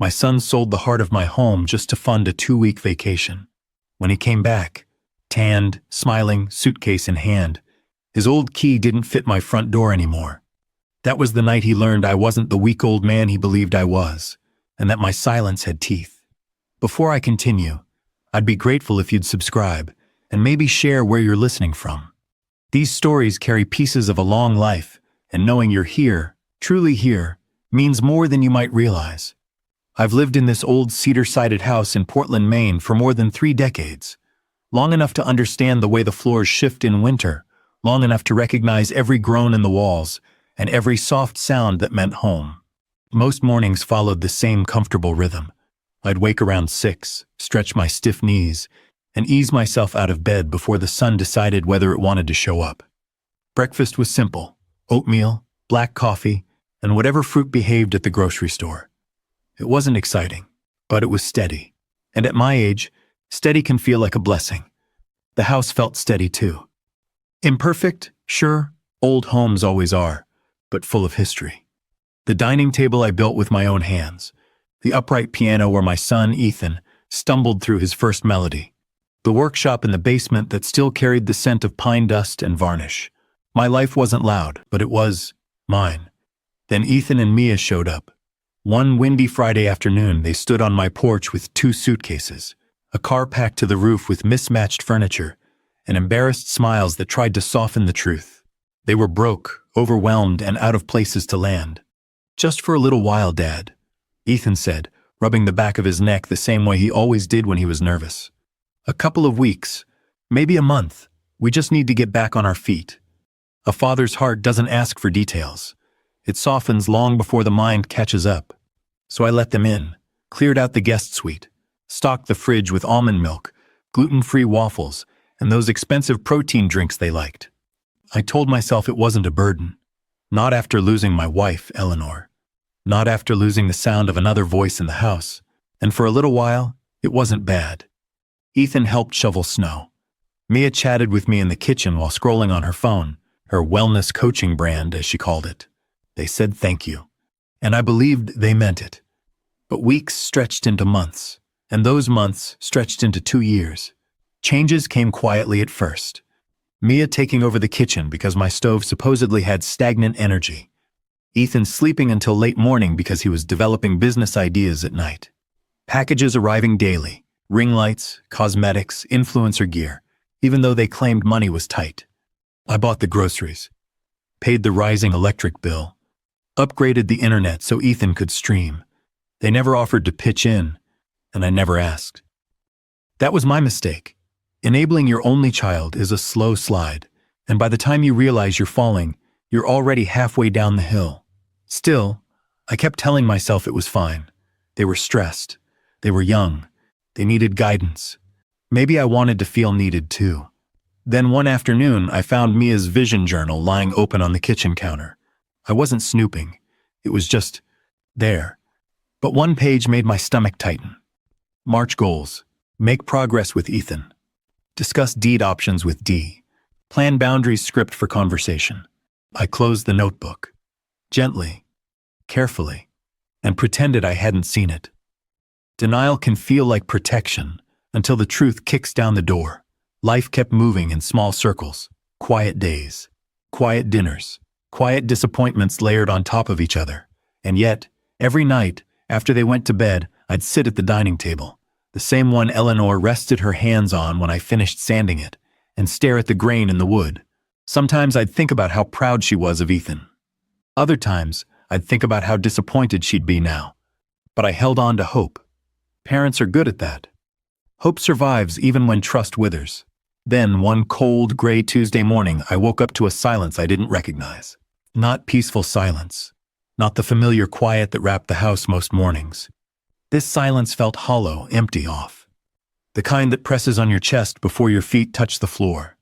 My son sold the heart of my home just to fund a 2-week vacation. When he came back, tanned, smiling, suitcase in hand, his old key didn't fit my front door anymore. That was the night he learned I wasn't the weak old man he believed I was, and that my silence had teeth. Before I continue, I'd be grateful if you'd subscribe and maybe share where you're listening from. These stories carry pieces of a long life, and knowing you're here, truly here, means more than you might realize. I've lived in this old cedar-sided house in Portland, Maine for more than 3 decades, long enough to understand the way the floors shift in winter, long enough to recognize every groan in the walls and every soft sound that meant home. Most mornings followed the same comfortable rhythm. I'd wake around 6, stretch my stiff knees, and ease myself out of bed before the sun decided whether it wanted to show up. Breakfast was simple: oatmeal, black coffee, and whatever fruit behaved at the grocery store. It wasn't exciting, but it was steady. And at my age, steady can feel like a blessing. The house felt steady too. Imperfect, sure, old homes always are, but full of history. The dining table I built with my own hands. The upright piano where my son, Ethan, stumbled through his first melody. The workshop in the basement that still carried the scent of pine dust and varnish. My life wasn't loud, but it was mine. Then Ethan and Mia showed up. One windy Friday afternoon, they stood on my porch with 2 suitcases, a car packed to the roof with mismatched furniture, and embarrassed smiles that tried to soften the truth. They were broke, overwhelmed, and out of places to land. "Just for a little while, Dad," Ethan said, rubbing the back of his neck the same way he always did when he was nervous. "A couple of weeks, maybe a month. We just need to get back on our feet." A father's heart doesn't ask for details. It softens long before the mind catches up. So I let them in, cleared out the guest suite, stocked the fridge with almond milk, gluten-free waffles, and those expensive protein drinks they liked. I told myself it wasn't a burden. Not after losing my wife, Eleanor. Not after losing the sound of another voice in the house. And for a little while, it wasn't bad. Ethan helped shovel snow. Mia chatted with me in the kitchen while scrolling on her phone, her wellness coaching brand, as she called it. They said thank you, and I believed they meant it. But weeks stretched into months, and those months stretched into 2 years. Changes came quietly at first. Mia taking over the kitchen because my stove supposedly had stagnant energy. Ethan sleeping until late morning because he was developing business ideas at night. Packages arriving daily, ring lights, cosmetics, influencer gear, even though they claimed money was tight. I bought the groceries, paid the rising electric bill, upgraded the internet so Ethan could stream. They never offered to pitch in, and I never asked. That was my mistake. Enabling your only child is a slow slide, and by the time you realize you're falling, you're already halfway down the hill. Still, I kept telling myself it was fine. They were stressed. They were young. They needed guidance. Maybe I wanted to feel needed too. Then one afternoon, I found Mia's vision journal lying open on the kitchen counter. I wasn't snooping. It was just there. But one page made my stomach tighten. March goals. Make progress with Ethan. Discuss deed options with D. Plan boundaries script for conversation. I closed the notebook. Gently, carefully, and pretended I hadn't seen it. Denial can feel like protection until the truth kicks down the door. Life kept moving in small circles. Quiet days, quiet dinners, quiet disappointments layered on top of each other. And yet, every night, after they went to bed, I'd sit at the dining table, the same one Eleanor rested her hands on when I finished sanding it, and stare at the grain in the wood. Sometimes I'd think about how proud she was of Ethan. Other times, I'd think about how disappointed she'd be now. But I held on to hope. Parents are good at that. Hope survives even when trust withers. Then, one cold, gray Tuesday morning, I woke up to a silence I didn't recognize. Not peaceful silence. Not the familiar quiet that wrapped the house most mornings. This silence felt hollow, empty off. The kind that presses on your chest before your feet touch the floor.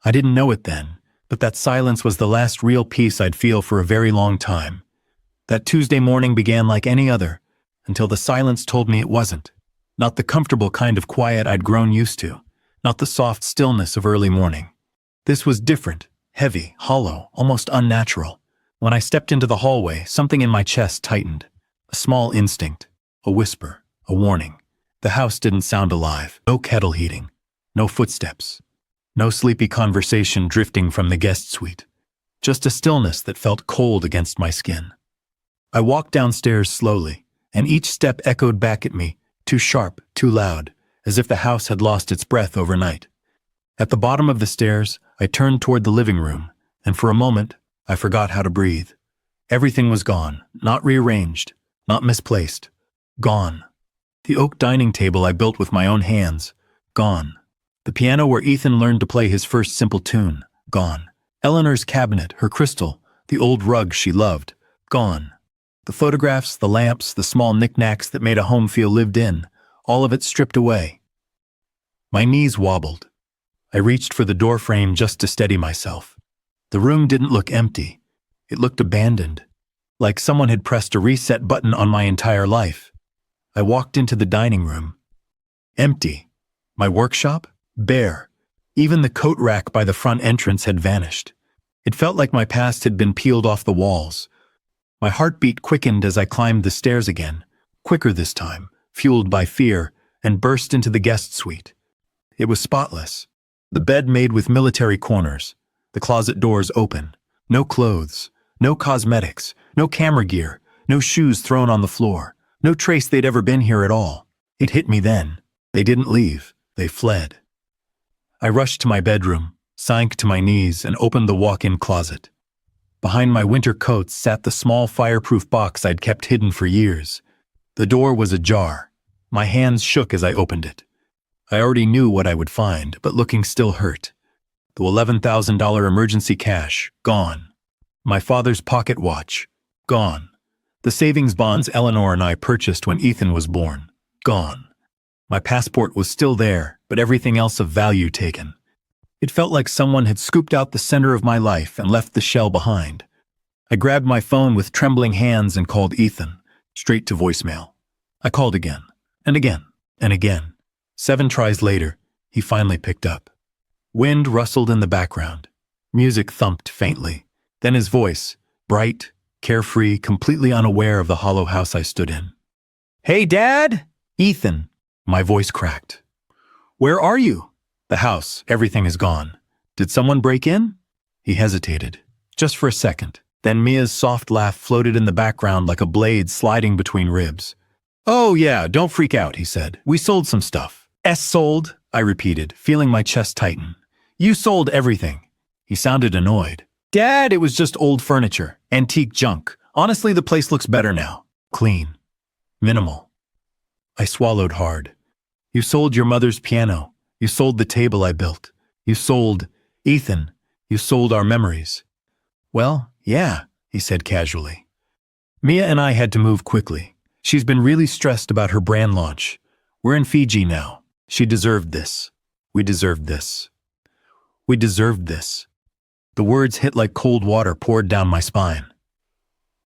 I didn't know it then, but that silence was the last real peace I'd feel for a very long time. That Tuesday morning began like any other, until the silence told me it wasn't. Not the comfortable kind of quiet I'd grown used to. Not the soft stillness of early morning. This was different, heavy, hollow, almost unnatural. When I stepped into the hallway, something in my chest tightened. A small instinct. A whisper, a warning. The house didn't sound alive. No kettle heating. No footsteps. No sleepy conversation drifting from the guest suite. Just a stillness that felt cold against my skin. I walked downstairs slowly, and each step echoed back at me, too sharp, too loud, as if the house had lost its breath overnight. At the bottom of the stairs, I turned toward the living room, and for a moment, I forgot how to breathe. Everything was gone, not rearranged, not misplaced. Gone. The oak dining table I built with my own hands. Gone. The piano where Ethan learned to play his first simple tune. Gone. Eleanor's cabinet, her crystal, the old rug she loved. Gone. The photographs, the lamps, the small knickknacks that made a home feel lived in, all of it stripped away. My knees wobbled. I reached for the door frame just to steady myself. The room didn't look empty. It looked abandoned, like someone had pressed a reset button on my entire life. I walked into the dining room. Empty. My workshop? Bare. Even the coat rack by the front entrance had vanished. It felt like my past had been peeled off the walls. My heartbeat quickened as I climbed the stairs again, quicker this time, fueled by fear, and burst into the guest suite. It was spotless. The bed made with military corners, the closet doors open, no clothes, no cosmetics, no camera gear, no shoes thrown on the floor, no trace they'd ever been here at all. It hit me then. They didn't leave. They fled. I rushed to my bedroom, sank to my knees, and opened the walk-in closet. Behind my winter coats sat the small fireproof box I'd kept hidden for years. The door was ajar. My hands shook as I opened it. I already knew what I would find, but looking still hurt. The $11,000 emergency cash, gone. My father's pocket watch, gone. The savings bonds Eleanor and I purchased when Ethan was born, gone. My passport was still there, but everything else of value taken. It felt like someone had scooped out the center of my life and left the shell behind. I grabbed my phone with trembling hands and called Ethan, straight to voicemail. I called again, and again, and again. 7 tries later, he finally picked up. Wind rustled in the background. Music thumped faintly. Then his voice, bright, carefree, completely unaware of the hollow house I stood in. "Hey, Dad!" "Ethan." My voice cracked. "Where are you?" "The house. Everything is gone." "Did someone break in?" He hesitated, just for a second. Then Mia's soft laugh floated in the background like a blade sliding between ribs. "Oh yeah, don't freak out," he said. "We sold some stuff." "Sold?" I repeated, feeling my chest tighten. "You sold everything." He sounded annoyed. "Dad, it was just old furniture, antique junk. Honestly, the place looks better now. Clean. Minimal." I swallowed hard. "You sold your mother's piano. You sold the table I built. You sold Ethan. You sold our memories." "Well, yeah," he said casually. "Mia and I had to move quickly. She's been really stressed about her brand launch. We're in Fiji now. She deserved this. We deserved this. We deserved this." The words hit like cold water poured down my spine.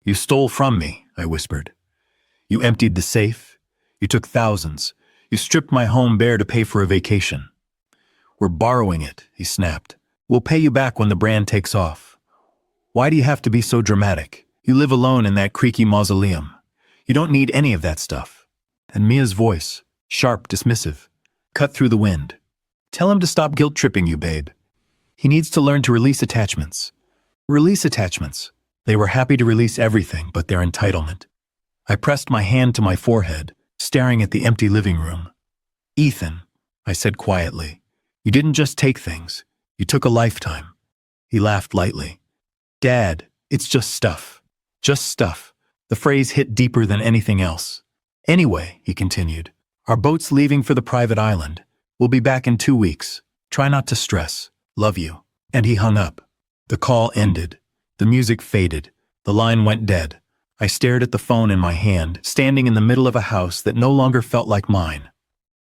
"You stole from me," I whispered. "You emptied the safe. You took thousands. You stripped my home bare to pay for a vacation." "We're borrowing it," he snapped. "We'll pay you back when the brand takes off. Why do you have to be so dramatic? You live alone in that creaky mausoleum. You don't need any of that stuff." And Mia's voice, sharp, dismissive, cut through the wind. "Tell him to stop guilt-tripping you, babe. He needs to learn to release attachments." Release attachments. They were happy to release everything but their entitlement. I pressed my hand to my forehead, staring at the empty living room. "Ethan," I said quietly, "you didn't just take things. You took a lifetime." He laughed lightly. "Dad, it's just stuff. Just stuff." The phrase hit deeper than anything else. "Anyway," he continued, "our boat's leaving for the private island. We'll be back in 2 weeks. Try not to stress. Love you." And he hung up. The call ended. The music faded. The line went dead. I stared at the phone in my hand, standing in the middle of a house that no longer felt like mine.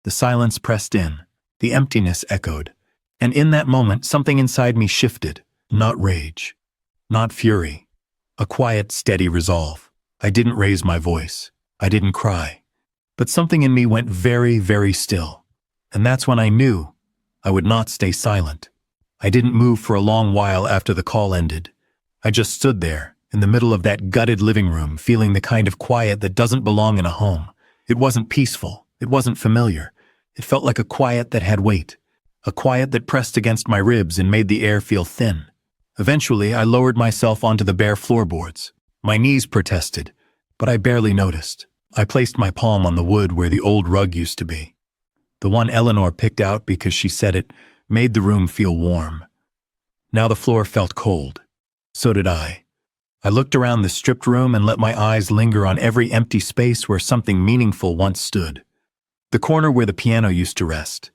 The silence pressed in. The emptiness echoed. And in that moment, something inside me shifted. Not rage. Not fury. A quiet, steady resolve. I didn't raise my voice. I didn't cry. But something in me went very, very still. And that's when I knew I would not stay silent. I didn't move for a long while after the call ended. I just stood there, in the middle of that gutted living room, feeling the kind of quiet that doesn't belong in a home. It wasn't peaceful. It wasn't familiar. It felt like a quiet that had weight, a quiet that pressed against my ribs and made the air feel thin. Eventually, I lowered myself onto the bare floorboards. My knees protested, but I barely noticed. I placed my palm on the wood where the old rug used to be. The one Eleanor picked out because she said it made the room feel warm. Now the floor felt cold. So did I. I looked around the stripped room and let my eyes linger on every empty space where something meaningful once stood. The corner where the piano used to rest.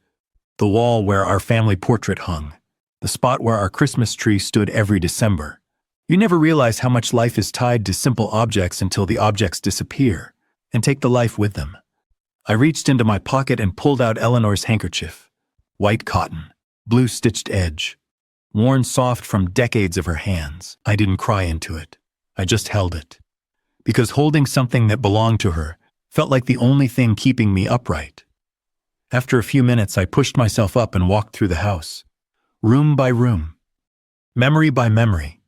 The wall where our family portrait hung. The spot where our Christmas tree stood every December. You never realize how much life is tied to simple objects until the objects disappear and take the life with them. I reached into my pocket and pulled out Eleanor's handkerchief. White cotton, blue stitched edge, worn soft from decades of her hands. I didn't cry into it. I just held it. Because holding something that belonged to her felt like the only thing keeping me upright. After a few minutes, I pushed myself up and walked through the house. Room by room. Memory by memory.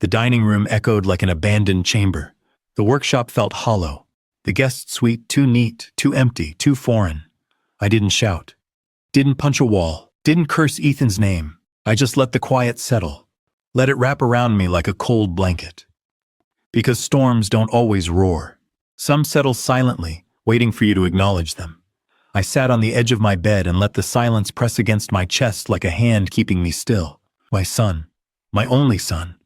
The dining room echoed like an abandoned chamber. The workshop felt hollow. The guest suite too neat, too empty, too foreign. I didn't shout. Didn't punch a wall. Didn't curse Ethan's name. I just let the quiet settle. Let it wrap around me like a cold blanket. Because storms don't always roar. Some settle silently, waiting for you to acknowledge them. I sat on the edge of my bed and let the silence press against my chest like a hand keeping me still. My son, my only son,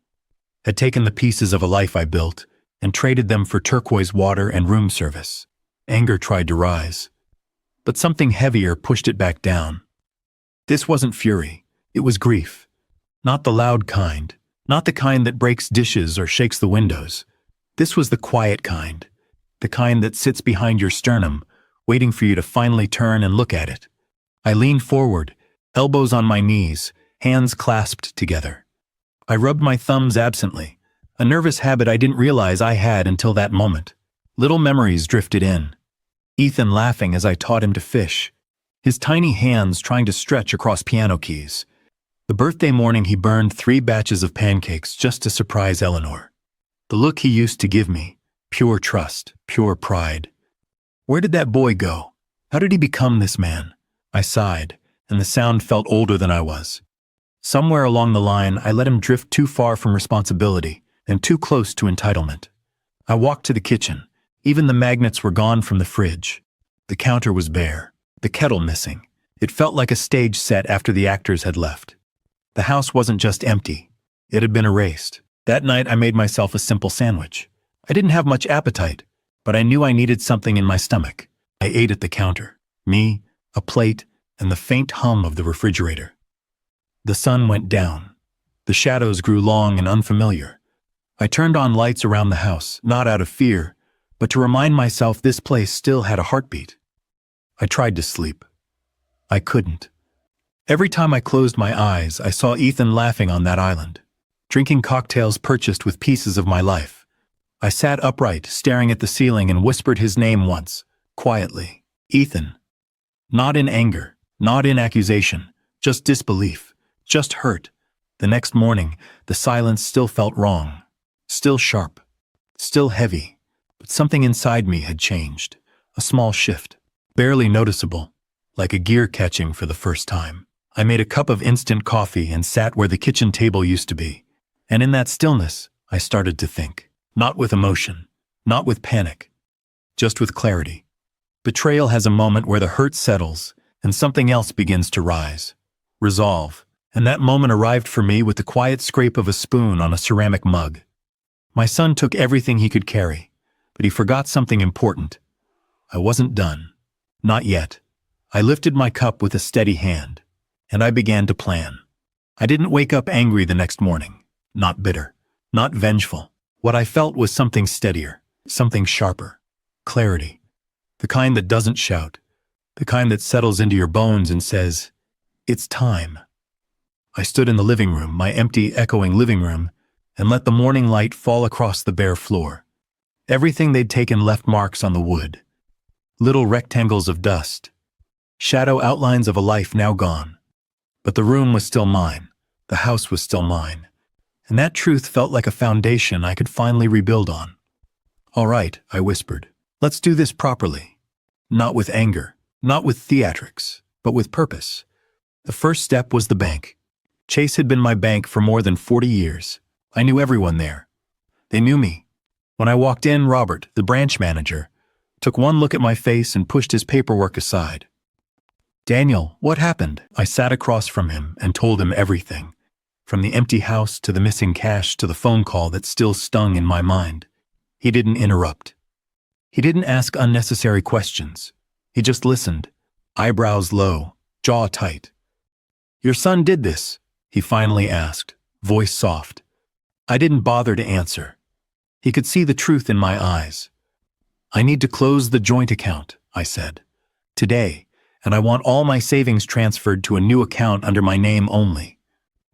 had taken the pieces of a life I built and traded them for turquoise water and room service. Anger tried to rise, but something heavier pushed it back down. This wasn't fury, it was grief. Not the loud kind, not the kind that breaks dishes or shakes the windows. This was the quiet kind, the kind that sits behind your sternum, waiting for you to finally turn and look at it. I leaned forward, elbows on my knees, hands clasped together. I rubbed my thumbs absently, a nervous habit I didn't realize I had until that moment. Little memories drifted in. Ethan laughing as I taught him to fish, his tiny hands trying to stretch across piano keys. The birthday morning he burned 3 batches of pancakes just to surprise Eleanor. The look he used to give me, pure trust, pure pride. Where did that boy go? How did he become this man? I sighed, and the sound felt older than I was. Somewhere along the line, I let him drift too far from responsibility and too close to entitlement. I walked to the kitchen. Even the magnets were gone from the fridge. The counter was bare, the kettle missing. It felt like a stage set after the actors had left. The house wasn't just empty. It had been erased. That night, I made myself a simple sandwich. I didn't have much appetite, but I knew I needed something in my stomach. I ate at the counter. Me, a plate, and the faint hum of the refrigerator. The sun went down. The shadows grew long and unfamiliar. I turned on lights around the house, not out of fear, but to remind myself this place still had a heartbeat. I tried to sleep. I couldn't. Every time I closed my eyes, I saw Ethan laughing on that island, drinking cocktails purchased with pieces of my life. I sat upright, staring at the ceiling, and whispered his name once, quietly. Ethan. Not in anger, not in accusation, just disbelief, just hurt. The next morning, the silence still felt wrong, still sharp, still heavy, but something inside me had changed. A small shift, barely noticeable, like a gear catching for the first time. I made a cup of instant coffee and sat where the kitchen table used to be. And in that stillness, I started to think. Not with emotion, not with panic, just with clarity. Betrayal has a moment where the hurt settles and something else begins to rise. Resolve. And that moment arrived for me with the quiet scrape of a spoon on a ceramic mug. My son took everything he could carry, but he forgot something important. I wasn't done. Not yet. I lifted my cup with a steady hand, and I began to plan. I didn't wake up angry the next morning, not bitter, not vengeful. What I felt was something steadier, something sharper. Clarity. The kind that doesn't shout, the kind that settles into your bones and says, "It's time." I stood in the living room, my empty, echoing living room, and let the morning light fall across the bare floor. Everything they'd taken left marks on the wood. Little rectangles of dust. Shadow outlines of a life now gone. But the room was still mine. The house was still mine. And that truth felt like a foundation I could finally rebuild on. "All right," I whispered. "Let's do this properly." Not with anger, not with theatrics, but with purpose. The first step was the bank. Chase had been my bank for more than 40 years. I knew everyone there. They knew me. When I walked in, Robert, the branch manager, took one look at my face and pushed his paperwork aside. "Daniel, what happened?" I sat across from him and told him everything, from the empty house to the missing cash to the phone call that still stung in my mind. He didn't interrupt. He didn't ask unnecessary questions. He just listened, eyebrows low, jaw tight. "Your son did this?" he finally asked, voice soft. I didn't bother to answer. He could see the truth in my eyes. "I need to close the joint account," I said. "Today, and I want all my savings transferred to a new account under my name only."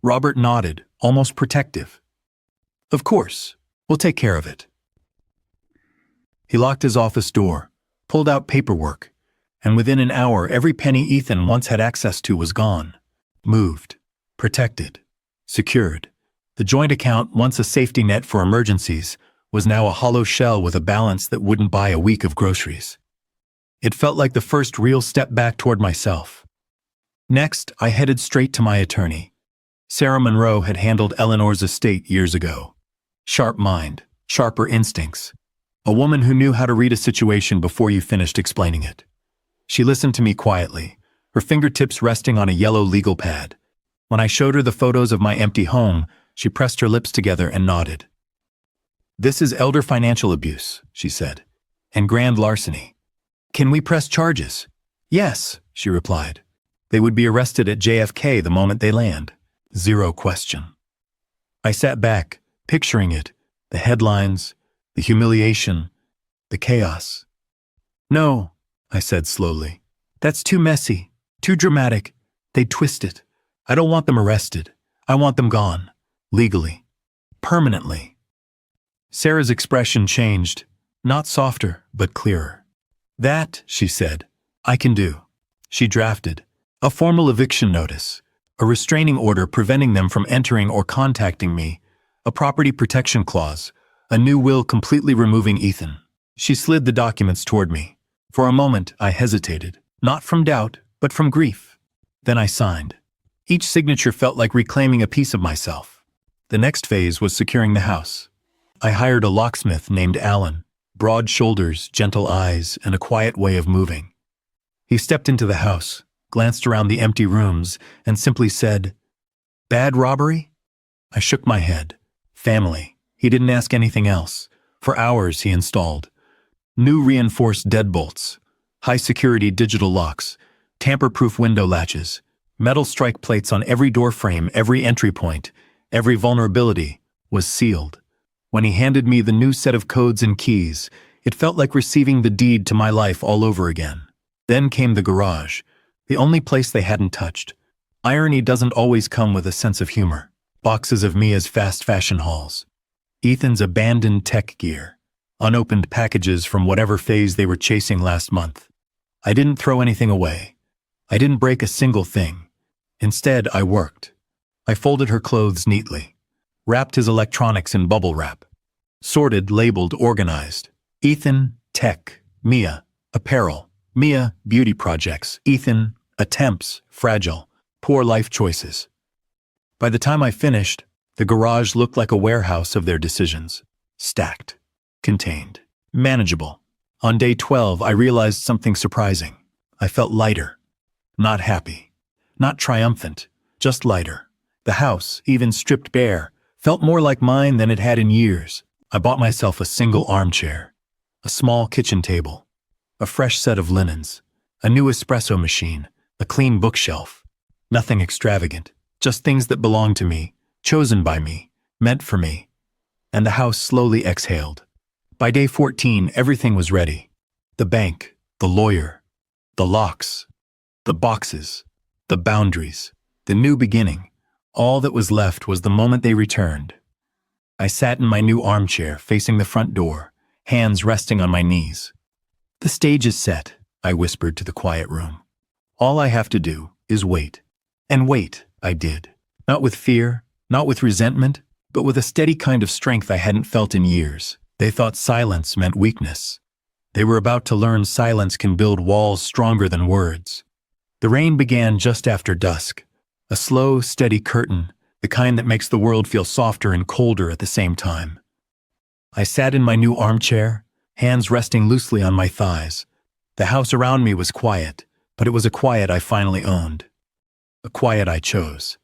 Robert nodded, almost protective. "Of course, we'll take care of it." He locked his office door, pulled out paperwork, and within an hour every penny Ethan once had access to was gone. Moved, protected, secured. The joint account, once a safety net for emergencies, was now a hollow shell with a balance that wouldn't buy a week of groceries. It felt like the first real step back toward myself. Next, I headed straight to my attorney. Sarah Monroe had handled Eleanor's estate years ago. Sharp mind, sharper instincts. A woman who knew how to read a situation before you finished explaining it. She listened to me quietly, her fingertips resting on a yellow legal pad. When I showed her the photos of my empty home, she pressed her lips together and nodded. "This is elder financial abuse," she said, "and grand larceny. Can we press charges?" "Yes," she replied. "They would be arrested at JFK the moment they land. Zero question." I sat back, picturing it, the headlines, the humiliation, the chaos. "No," I said slowly. "That's too messy, too dramatic. They'd twist it. I don't want them arrested. I want them gone. Legally. Permanently." Sarah's expression changed, not softer, but clearer. "That," she said, "I can do." She drafted a formal eviction notice, a restraining order preventing them from entering or contacting me, a property protection clause, a new will completely removing Ethan. She slid the documents toward me. For a moment, I hesitated, not from doubt, but from grief. Then I signed. Each signature felt like reclaiming a piece of myself. The next phase was securing the house. I hired a locksmith named Alan, broad shoulders, gentle eyes, and a quiet way of moving. He stepped into the house, glanced around the empty rooms, and simply said, "Bad robbery?" I shook my head. Family. He didn't ask anything else. For hours he installed new reinforced deadbolts, high-security digital locks, tamper-proof window latches, metal strike plates on every door frame, every entry point, every vulnerability was sealed. When he handed me the new set of codes and keys, it felt like receiving the deed to my life all over again. Then came the garage, the only place they hadn't touched. Irony doesn't always come with a sense of humor. Boxes of Mia's fast fashion hauls. Ethan's abandoned tech gear. Unopened packages from whatever phase they were chasing last month. I didn't throw anything away. I didn't break a single thing. Instead, I worked. I folded her clothes neatly, wrapped his electronics in bubble wrap. Sorted, labeled, organized. Ethan, tech. Mia, apparel. Mia, beauty projects. Ethan, attempts, fragile, poor life choices. By the time I finished, the garage looked like a warehouse of their decisions. Stacked. Contained. Manageable. On day 12, I realized something surprising. I felt lighter. Not happy. Not triumphant. Just lighter. The house, even stripped bare, felt more like mine than it had in years. I bought myself a single armchair, a small kitchen table, a fresh set of linens, a new espresso machine, a clean bookshelf. Nothing extravagant, just things that belonged to me, chosen by me, meant for me. And the house slowly exhaled. By day 14, everything was ready. The bank, the lawyer, the locks, the boxes, the boundaries, the new beginning. All that was left was the moment they returned. I sat in my new armchair, facing the front door, hands resting on my knees. "The stage is set," I whispered to the quiet room. "All I have to do is wait." And wait, I did. Not with fear, not with resentment, but with a steady kind of strength I hadn't felt in years. They thought silence meant weakness. They were about to learn silence can build walls stronger than words. The rain began just after dusk, a slow, steady curtain, the kind that makes the world feel softer and colder at the same time. I sat in my new armchair, hands resting loosely on my thighs. The house around me was quiet, but it was a quiet I finally owned. A quiet I chose.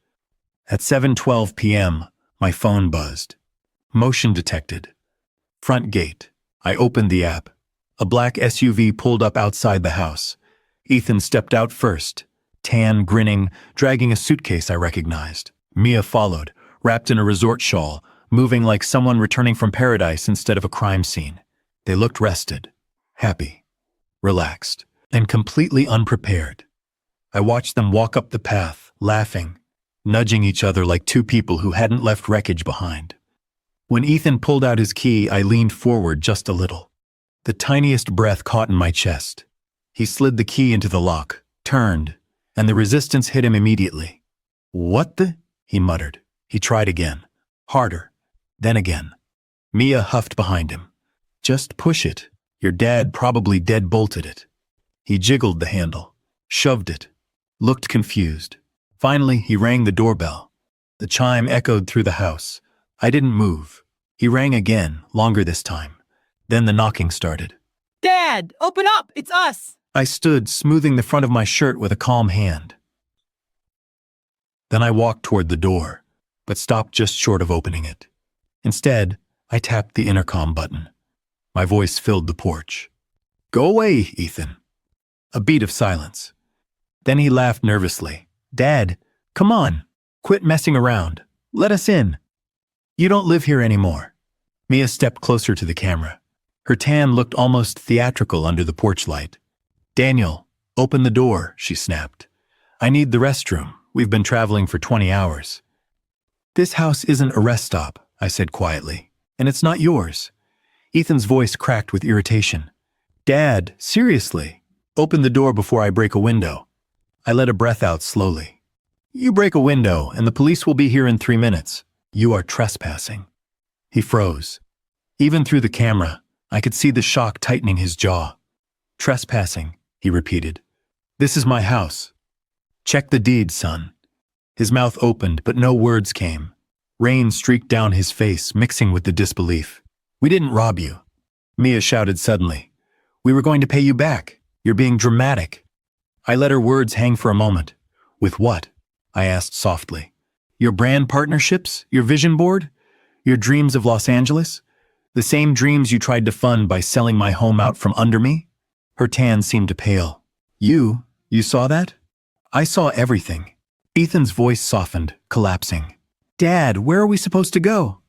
At 7:12 p.m., my phone buzzed. Motion detected. Front gate. I opened the app. A black SUV pulled up outside the house. Ethan stepped out first, tan, grinning, dragging a suitcase I recognized. Mia followed, wrapped in a resort shawl, moving like someone returning from paradise instead of a crime scene. They looked rested, happy, relaxed, and completely unprepared. I watched them walk up the path, laughing, nudging each other like two people who hadn't left wreckage behind. When Ethan pulled out his key, I leaned forward just a little. The tiniest breath caught in my chest. He slid the key into the lock, turned, and the resistance hit him immediately. "What the?" he muttered. He tried again, harder, then again. Mia huffed behind him. "Just push it. Your dad probably dead-bolted it." He jiggled the handle, shoved it, looked confused. Finally, he rang the doorbell. The chime echoed through the house. I didn't move. He rang again, longer this time. Then the knocking started. "Dad, open up! It's us!" I stood, smoothing the front of my shirt with a calm hand. Then I walked toward the door, but stopped just short of opening it. Instead, I tapped the intercom button. My voice filled the porch. "Go away, Ethan." A beat of silence. Then he laughed nervously. "Dad, come on. Quit messing around. Let us in. You don't live here anymore." Mia stepped closer to the camera. Her tan looked almost theatrical under the porch light. "Daniel, open the door," she snapped. "I need the restroom. We've been traveling for 20 hours. "This house isn't a rest stop," I said quietly, "and it's not yours." Ethan's voice cracked with irritation. "Dad, seriously, open the door before I break a window." I let a breath out slowly. "You break a window, and the police will be here in 3 minutes. You are trespassing." He froze. Even through the camera, I could see the shock tightening his jaw. "Trespassing," he repeated. "This is my house. Check the deed, son." His mouth opened, but no words came. Rain streaked down his face, mixing with the disbelief. "We didn't rob you." Mia shouted suddenly. "We were going to pay you back. You're being dramatic." I let her words hang for a moment. "With what?" I asked softly. "Your brand partnerships? Your vision board? Your dreams of Los Angeles? The same dreams you tried to fund by selling my home out from under me?" Her tan seemed to pale. You saw that?" "I saw everything." Ethan's voice softened, collapsing. "Dad, where are we supposed to go?"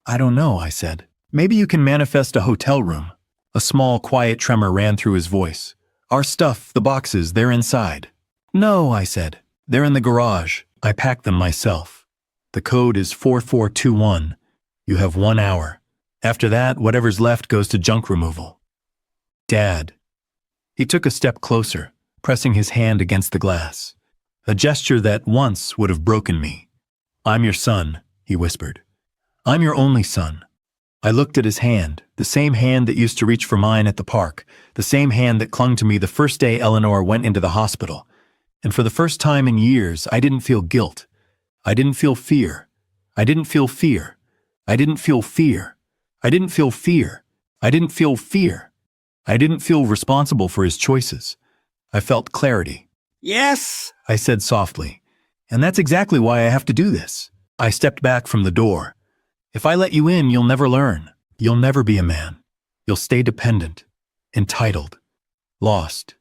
"I don't know," I said. "Maybe you can manifest a hotel room." A small, quiet tremor ran through his voice. "Our stuff, the boxes, they're inside." "No," I said. "They're in the garage. I packed them myself. The code is 4421. You have 1 hour. After that, whatever's left goes to junk removal." "Dad." He took a step closer, pressing his hand against the glass. A gesture that once would have broken me. "I'm your son," he whispered. "I'm your only son." I looked at his hand, the same hand that used to reach for mine at the park, the same hand that clung to me the first day Eleanor went into the hospital. And for the first time in years, I didn't feel guilt. I didn't feel fear. I didn't feel fear. I didn't feel fear. I didn't feel fear. I didn't feel fear. I didn't feel responsible for his choices. I felt clarity. "Yes," I said softly, "and that's exactly why I have to do this." I stepped back from the door. "If I let you in, you'll never learn. You'll never be a man. You'll stay dependent, entitled, lost."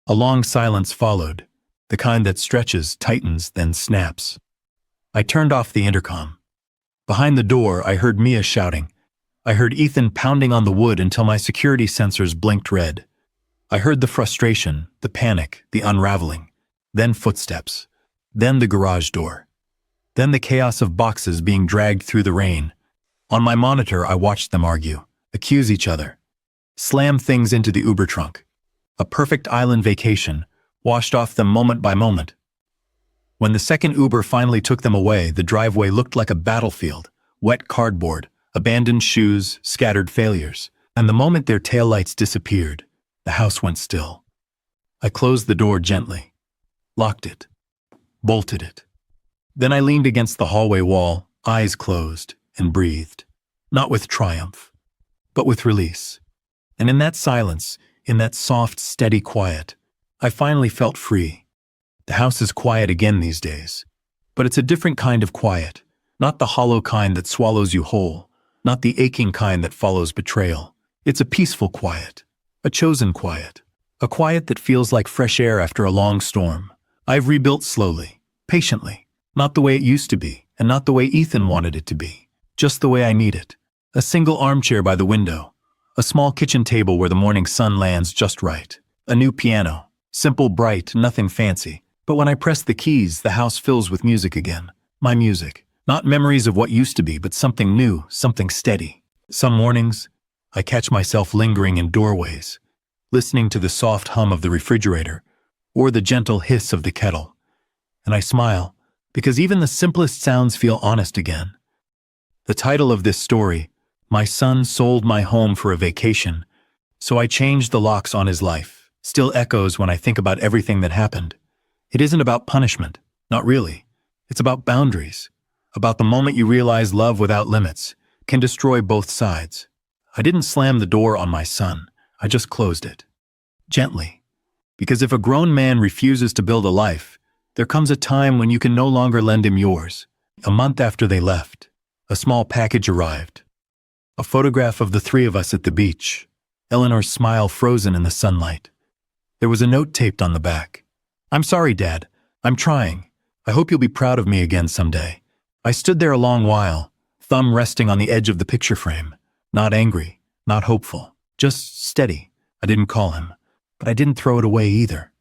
A long silence followed, the kind that stretches, tightens, then snaps. I turned off the intercom. Behind the door, I heard Mia shouting. I heard Ethan pounding on the wood until my security sensors blinked red. I heard the frustration, the panic, the unraveling, then footsteps, then the garage door, then the chaos of boxes being dragged through the rain. On my monitor, I watched them argue, accuse each other, slam things into the Uber trunk. A perfect island vacation, washed off them moment by moment. When the second Uber finally took them away, the driveway looked like a battlefield, wet cardboard, abandoned shoes, scattered failures. And the moment their taillights disappeared, the house went still. I closed the door gently, locked it, bolted it. Then I leaned against the hallway wall, eyes closed, and breathed, not with triumph, but with release. And in that silence, in that soft, steady quiet, I finally felt free. The house is quiet again these days, but it's a different kind of quiet, not the hollow kind that swallows you whole, not the aching kind that follows betrayal. It's a peaceful quiet, a chosen quiet, a quiet that feels like fresh air after a long storm. I've rebuilt slowly, patiently, not the way it used to be, and not the way Ethan wanted it to be, just the way I need it. A single armchair by the window, a small kitchen table where the morning sun lands just right, a new piano, simple, bright, nothing fancy. But when I press the keys, the house fills with music again. My music. Not memories of what used to be, but something new, something steady. Some mornings, I catch myself lingering in doorways, listening to the soft hum of the refrigerator or the gentle hiss of the kettle. And I smile, because even the simplest sounds feel honest again. The title of this story, My Son Sold My Home for a Vacation, So I Changed the Locks on His Life, still echoes when I think about everything that happened. It isn't about punishment, not really. It's about boundaries, about the moment you realize love without limits can destroy both sides. I didn't slam the door on my son, I just closed it. Gently. Because if a grown man refuses to build a life, there comes a time when you can no longer lend him yours. A month after they left, a small package arrived. A photograph of the three of us at the beach, Eleanor's smile frozen in the sunlight. There was a note taped on the back. "I'm sorry, Dad. I'm trying. I hope you'll be proud of me again someday." I stood there a long while, thumb resting on the edge of the picture frame. Not angry, not hopeful, just steady. I didn't call him, but I didn't throw it away either.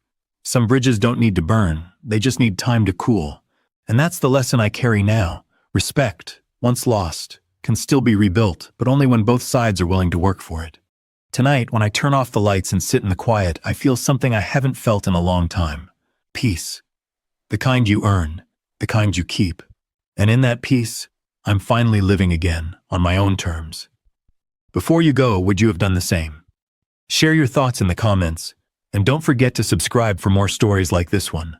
Some bridges don't need to burn, they just need time to cool. And that's the lesson I carry now. Respect, once lost, can still be rebuilt, but only when both sides are willing to work for it. Tonight, when I turn off the lights and sit in the quiet, I feel something I haven't felt in a long time. Peace. The kind you earn, the kind you keep. And in that peace, I'm finally living again, on my own terms. Before you go, would you have done the same? Share your thoughts in the comments, and don't forget to subscribe for more stories like this one.